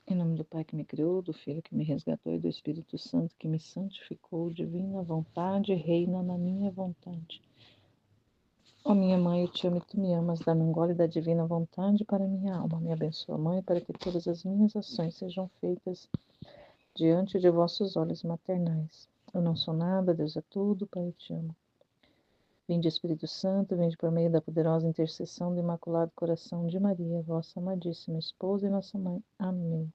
Em nome do Pai que me criou, do Filho que me resgatou e do Espírito Santo que me santificou, divina vontade, reina na minha vontade. Ó minha mãe, eu te amo e tu me amas, dá-me um gole da divina vontade para minha alma. Me abençoa, mãe, para que todas as minhas ações sejam feitas diante de vossos olhos maternais. Eu não sou nada, Deus é tudo, Pai, eu te amo. Vinde, Espírito Santo, vinde por meio da poderosa intercessão do Imaculado Coração de Maria, vossa amadíssima esposa e nossa mãe. Amém.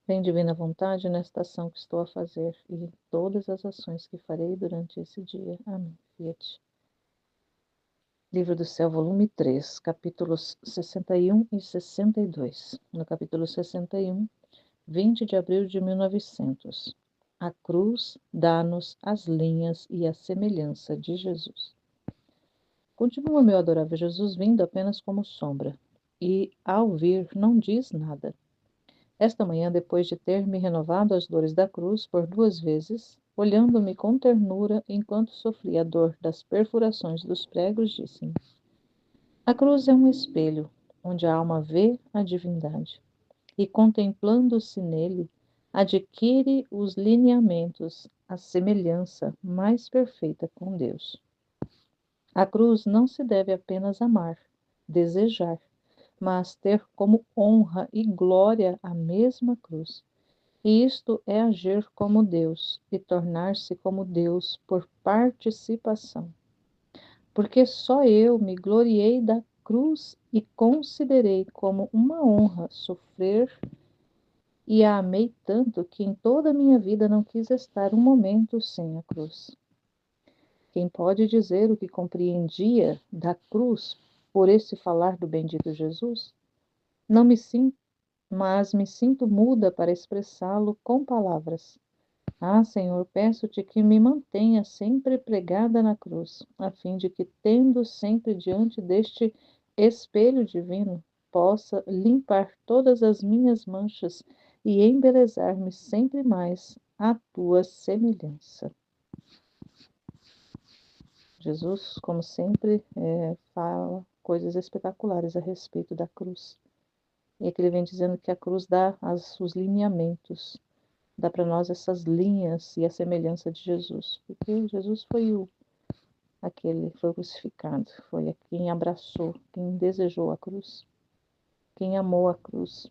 Vem, divina vontade, nesta ação que estou a fazer e em todas as ações que farei durante esse dia. Amém. Fiat. Livro do Céu, volume 3, capítulos 61 e 62. No capítulo 61, 20 de abril de 1900. A cruz dá-nos as linhas e a semelhança de Jesus. Continua meu adorável Jesus vindo apenas como sombra, e ao vir não diz nada. Esta manhã, depois de ter me renovado as dores da cruz por 2 vezes, olhando-me com ternura enquanto sofria a dor das perfurações dos pregos, disse-me: a cruz é um espelho, onde a alma vê a divindade, e contemplando-se nele, adquire os lineamentos, a semelhança mais perfeita com Deus. A cruz não se deve apenas amar, desejar, mas ter como honra e glória a mesma cruz. E isto é agir como Deus e tornar-se como Deus por participação. Porque só eu me gloriei da cruz e considerei como uma honra sofrer e a amei tanto que em toda a minha vida não quis estar um momento sem a cruz. Quem pode dizer o que compreendia da cruz por esse falar do bendito Jesus? Não me sinto, mas me sinto muda para expressá-lo com palavras. Ah, Senhor, peço-te que me mantenha sempre pregada na cruz, a fim de que, tendo sempre diante deste espelho divino, possa limpar todas as minhas manchas e embelezar-me sempre mais à tua semelhança. Jesus, como sempre, fala coisas espetaculares a respeito da cruz. E aqui ele vem dizendo que a cruz dá os lineamentos, dá para nós essas linhas e a semelhança de Jesus, porque Jesus foi aquele foi crucificado, foi quem abraçou, quem desejou a cruz, quem amou a cruz.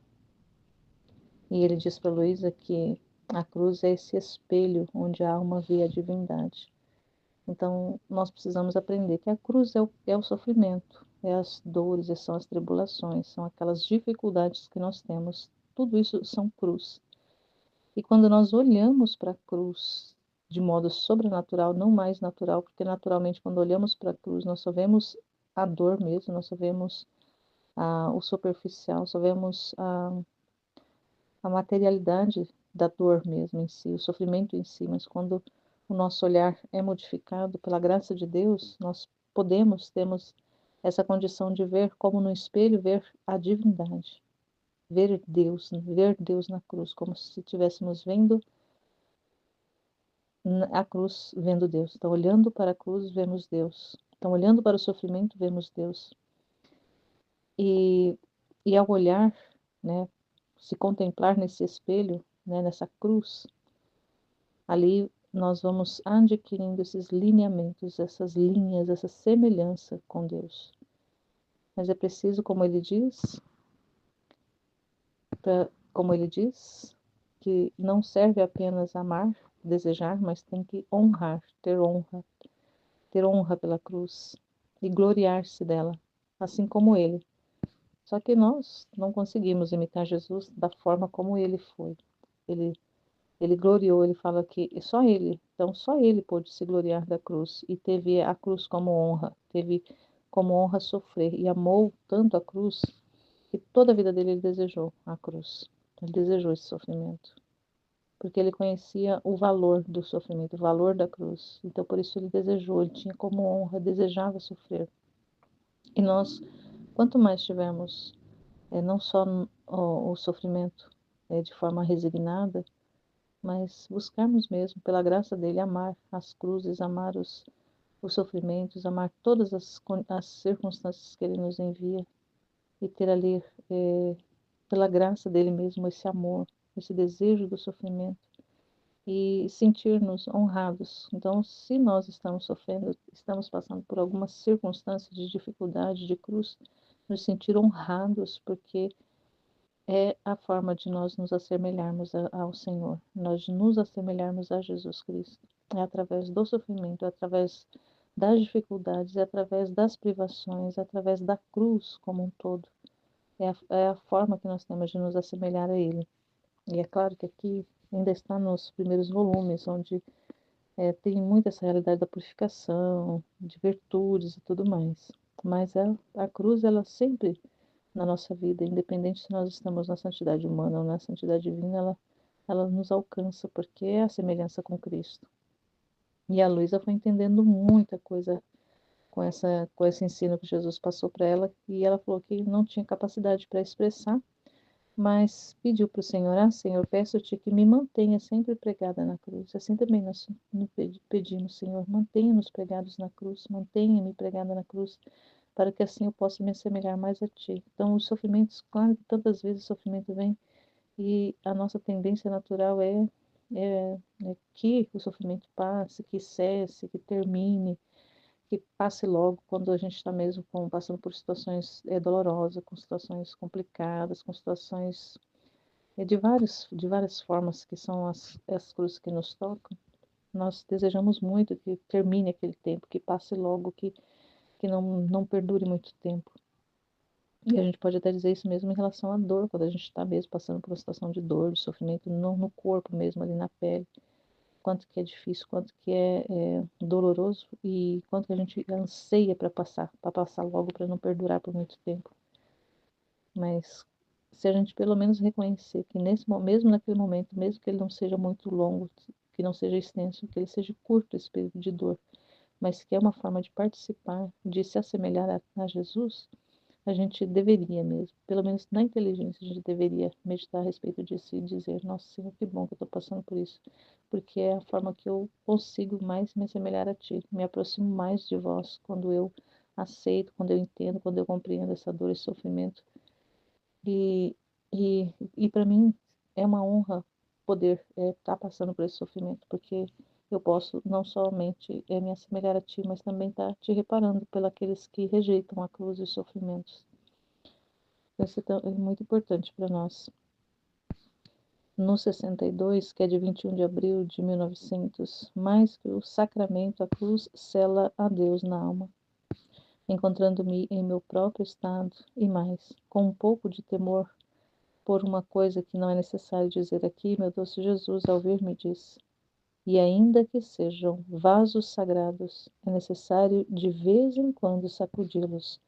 E ele diz para Luísa que a cruz é esse espelho onde a alma vê a divindade. Então, nós precisamos aprender que a cruz é o sofrimento, é as dores, são as tribulações, são aquelas dificuldades que nós temos. Tudo isso são cruz. E quando nós olhamos para a cruz de modo sobrenatural, não mais natural, porque naturalmente quando olhamos para a cruz nós só vemos a dor mesmo, nós só vemos o superficial, só vemos a materialidade da dor mesmo em si, o sofrimento em si, mas quando o nosso olhar é modificado pela graça de Deus, nós temos essa condição de ver como no espelho, ver a divindade, ver Deus na cruz, como se estivéssemos vendo a cruz, vendo Deus. Então, olhando para a cruz, vemos Deus. Então, olhando para o sofrimento, vemos Deus. E, e ao olhar, né, se contemplar nesse espelho, né, nessa cruz, ali nós vamos adquirindo esses lineamentos, essas linhas, essa semelhança com Deus. Mas é preciso, como ele diz, que não serve apenas amar, desejar, mas tem que honrar, ter honra pela cruz e gloriar-se dela, assim como ele. Só que nós não conseguimos imitar Jesus da forma como ele foi. Ele Ele gloriou, ele fala que só ele, então só ele pôde se gloriar da cruz e teve a cruz como honra, teve como honra sofrer e amou tanto a cruz que toda a vida dele ele desejou a cruz. Ele desejou esse sofrimento, porque ele conhecia o valor do sofrimento, o valor da cruz. Então por isso ele desejou, ele tinha como honra, desejava sofrer. E nós, quanto mais tivermos não só o sofrimento de forma resignada, mas buscarmos mesmo, pela graça dele, amar as cruzes, amar os sofrimentos, amar todas as circunstâncias que ele nos envia e ter ali pela graça dele mesmo, esse amor, esse desejo do sofrimento e sentir-nos honrados. Então, se nós estamos sofrendo, estamos passando por alguma circunstância de dificuldade, de cruz, nos sentir honrados, porque é a forma de nós nos assemelharmos ao Senhor, nós nos assemelharmos a Jesus Cristo. É através do sofrimento, é através das dificuldades, é através das privações, é através da cruz como um todo. É a forma que nós temos de nos assemelhar a Ele. E é claro que aqui ainda está nos primeiros volumes, onde tem muito essa realidade da purificação, de virtudes e tudo mais. Mas a cruz, ela sempre, na nossa vida, independente se nós estamos na santidade humana ou na santidade divina, ela nos alcança, porque é a semelhança com Cristo. E a Luísa foi entendendo muita coisa com esse ensino que Jesus passou para ela, e ela falou que não tinha capacidade para expressar, mas pediu para o Senhor: ah, Senhor, peço-te que me mantenha sempre pregada na cruz. Assim também nós pedimos, Senhor, mantenha-nos pregados na cruz, mantenha-me pregada na cruz, para que assim eu possa me assemelhar mais a Ti. Então, os sofrimentos, claro que tantas vezes o sofrimento vem, e a nossa tendência natural é que o sofrimento passe, que cesse, que termine, que passe logo quando a gente está mesmo passando por situações dolorosas, com situações complicadas, com situações de várias formas, que são as cruzes que nos tocam. Nós desejamos muito que termine aquele tempo, que passe logo, que não perdure muito tempo. E a gente pode até dizer isso mesmo em relação à dor, quando a gente está mesmo passando por uma situação de dor, de sofrimento no corpo mesmo, ali na pele. Quanto que é difícil, quanto que é doloroso e quanto que a gente anseia para passar logo, para não perdurar por muito tempo. Mas se a gente pelo menos reconhecer que mesmo naquele momento, mesmo que ele não seja muito longo, que não seja extenso, que ele seja curto esse período de dor, mas que é uma forma de participar, de se assemelhar a Jesus, a gente deveria mesmo, pelo menos na inteligência, a gente deveria meditar a respeito disso e dizer: nossa Senhor, que bom que eu estou passando por isso, porque é a forma que eu consigo mais me assemelhar a Ti, me aproximo mais de Vós, quando eu aceito, quando eu entendo, quando eu compreendo essa dor, esse sofrimento. E, e para mim é uma honra poder estar passando por esse sofrimento, porque eu posso não somente me assemelhar a Ti, mas também estar Te reparando pelos que rejeitam a cruz e os sofrimentos. Isso é muito importante para nós. No 62, que é de 21 de abril de 1900, mais que o sacramento, a cruz sela a Deus na alma, encontrando-me em meu próprio estado e mais, com um pouco de temor por uma coisa que não é necessário dizer aqui, meu doce Jesus, ao vir me disse: e ainda que sejam vasos sagrados, é necessário de vez em quando sacudi-los.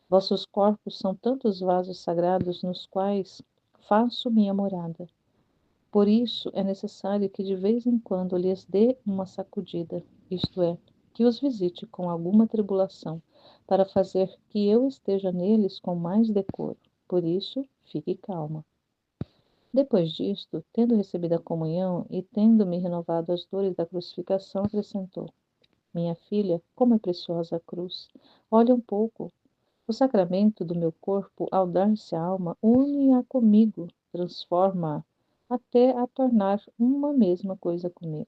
Vossos corpos são tantos vasos sagrados nos quais faço minha morada. Por isso é necessário que de vez em quando lhes dê uma sacudida, isto é, que os visite com alguma tribulação, para fazer que eu esteja neles com mais decoro. Por isso, fique calma. Depois disto, tendo recebido a comunhão e tendo-me renovado as dores da crucificação, acrescentou: minha filha, como é preciosa a cruz! Olha um pouco. O sacramento do meu corpo, ao dar-se a alma, une-a comigo, transforma-a até a tornar uma mesma coisa comigo.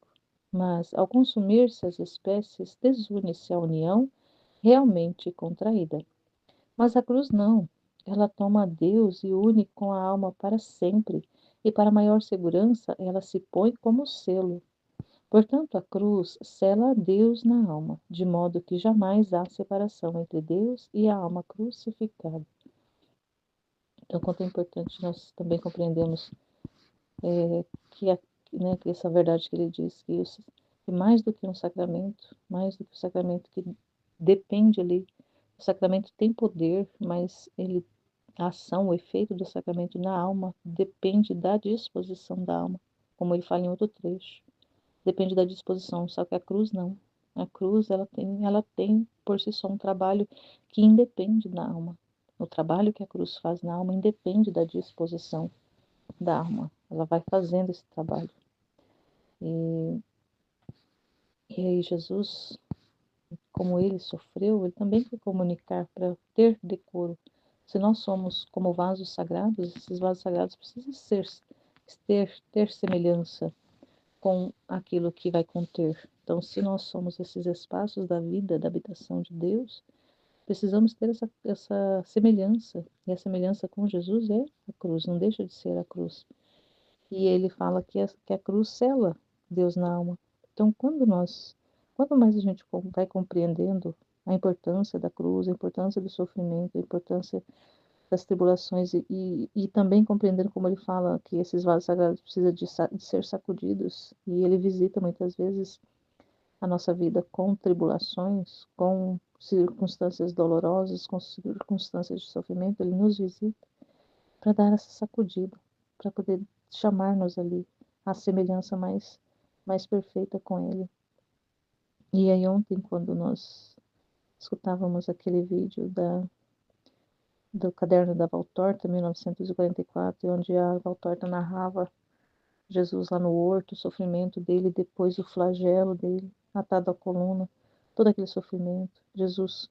Mas, ao consumir-se as espécies, desune-se a união realmente contraída. Mas a cruz não. Ela toma a Deus e une com a alma para sempre, e para maior segurança, ela se põe como selo. Portanto, a cruz sela a Deus na alma, de modo que jamais há separação entre Deus e a alma crucificada. Então, quanto é importante nós também compreendemos que, que essa verdade que ele diz, que mais do que um sacramento, mais do que o sacramento que depende ali, o sacramento tem poder, mas a ação, o efeito do sacramento na alma depende da disposição da alma, como ele fala em outro trecho. Depende da disposição, só que a cruz não. A cruz, ela tem por si só um trabalho que independe da alma. O trabalho que a cruz faz na alma independe da disposição da alma. Ela vai fazendo esse trabalho. E, e aí Jesus, como ele sofreu, ele também foi comunicar para ter decoro, Se nós somos como vasos sagrados, esses vasos sagrados precisam ter semelhança com aquilo que vai conter. Então, se nós somos esses espaços da vida, da habitação de Deus, precisamos ter essa semelhança. E a semelhança com Jesus é a cruz, não deixa de ser a cruz. E ele fala que a cruz sela Deus na alma. Então, quanto mais a gente vai compreendendo a importância da cruz, a importância do sofrimento, a importância das tribulações e também compreendendo como ele fala que esses vasos sagrados precisam de ser sacudidos e ele visita muitas vezes a nossa vida com tribulações, com circunstâncias dolorosas, com circunstâncias de sofrimento, ele nos visita para dar essa sacudida, para poder chamar-nos ali à semelhança mais perfeita com ele. E aí ontem, quando nós escutávamos aquele vídeo do Caderno da Valtorta, 1944, onde a Valtorta narrava Jesus lá no horto, o sofrimento dele, depois o flagelo dele, atado à coluna, todo aquele sofrimento. Jesus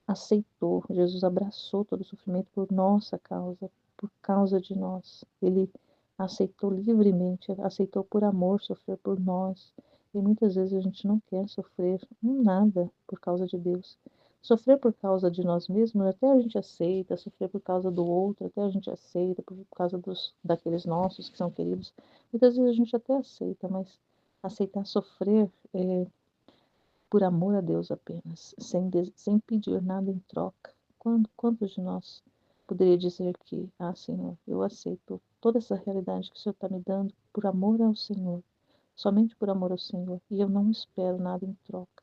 aceitou, Jesus abraçou todo o sofrimento por nossa causa, por causa de nós. Ele aceitou livremente, aceitou por amor sofrer por nós. E muitas vezes a gente não quer sofrer nada por causa de Deus. Sofrer por causa de nós mesmos, até a gente aceita, sofrer por causa do outro, até a gente aceita, por causa daqueles nossos que são queridos. Muitas vezes a gente até aceita, mas aceitar sofrer por amor a Deus apenas, sem pedir nada em troca. Quantos de nós poderia dizer que, Senhor, eu aceito toda essa realidade que o Senhor está me dando por amor ao Senhor, somente por amor ao Senhor, e eu não espero nada em troca.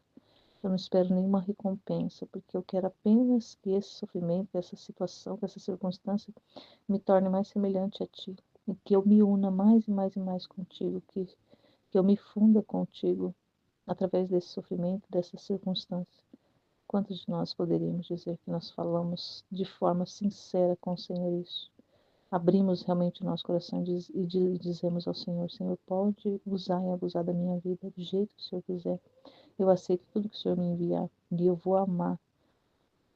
Eu não espero nenhuma recompensa, porque eu quero apenas que esse sofrimento, essa situação, essa circunstância me torne mais semelhante a Ti, e que eu me una mais e mais e mais contigo, que eu me funda contigo através desse sofrimento, dessa circunstância. Quantos de nós poderíamos dizer que nós falamos de forma sincera com o Senhor isso? Abrimos realmente o nosso coração e dizemos ao Senhor, Senhor, pode usar e abusar da minha vida do jeito que o Senhor quiser. Eu aceito tudo que o Senhor me enviar e eu vou amar.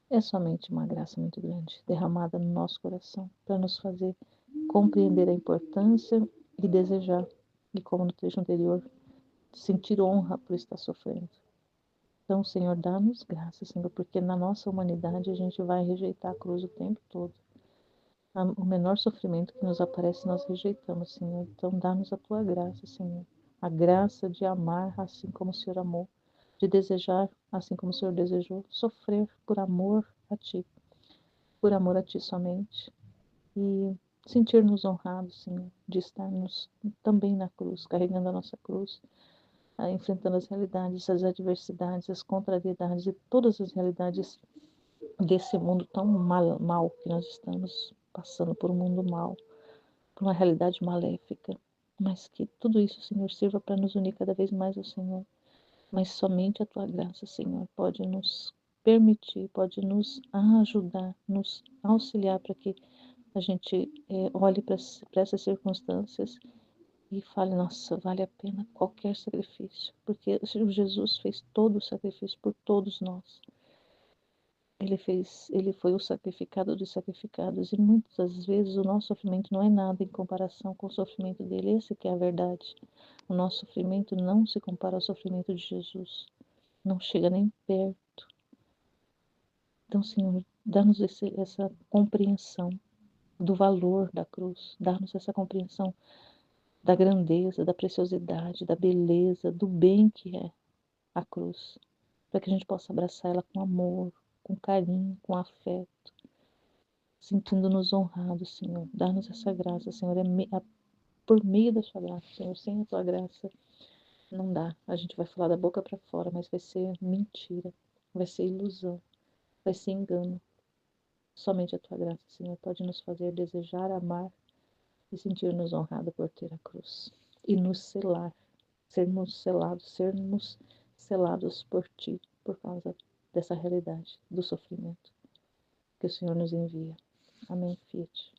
É somente uma graça muito grande derramada no nosso coração para nos fazer compreender a importância e desejar, e como no trecho anterior, sentir honra por estar sofrendo. Então, Senhor, dá-nos graça, Senhor, porque na nossa humanidade a gente vai rejeitar a cruz o tempo todo. O menor sofrimento que nos aparece, nós rejeitamos, Senhor. Então, dá-nos a tua graça, Senhor. A graça de amar assim como o Senhor amou, de desejar assim como o Senhor desejou, sofrer por amor a Ti somente. E sentir-nos honrados, Senhor, de estarmos também na cruz, carregando a nossa cruz, enfrentando as realidades, as adversidades, as contrariedades e todas as realidades desse mundo tão mal que nós estamos passando por um mundo mal, por uma realidade maléfica. Mas que tudo isso, Senhor, sirva para nos unir cada vez mais ao Senhor. Mas somente a Tua graça, Senhor, pode nos permitir, pode nos ajudar, nos auxiliar para que a gente olhe para essas circunstâncias e fale, nossa, vale a pena qualquer sacrifício, porque o Jesus fez todo o sacrifício por todos nós. Ele foi o sacrificado dos sacrificados, e muitas das vezes o nosso sofrimento não é nada em comparação com o sofrimento dele, esse que é a verdade. O nosso sofrimento não se compara ao sofrimento de Jesus, não chega nem perto. Então, Senhor, dá-nos essa compreensão do valor da cruz, dá-nos essa compreensão da grandeza, da preciosidade, da beleza, do bem que é a cruz, para que a gente possa abraçar ela com amor, com carinho, com afeto, sentindo-nos honrados, Senhor. Dá-nos essa graça, Senhor, por meio da sua graça, Senhor. Sem a tua graça não dá. A gente vai falar da boca para fora, mas vai ser mentira, vai ser ilusão, vai ser engano. Somente a tua graça, Senhor, pode nos fazer desejar, amar e sentir-nos honrados por ter a cruz e nos selar, sermos selados por Ti, por causa dessa realidade do sofrimento que o Senhor nos envia. Amém, Fiat.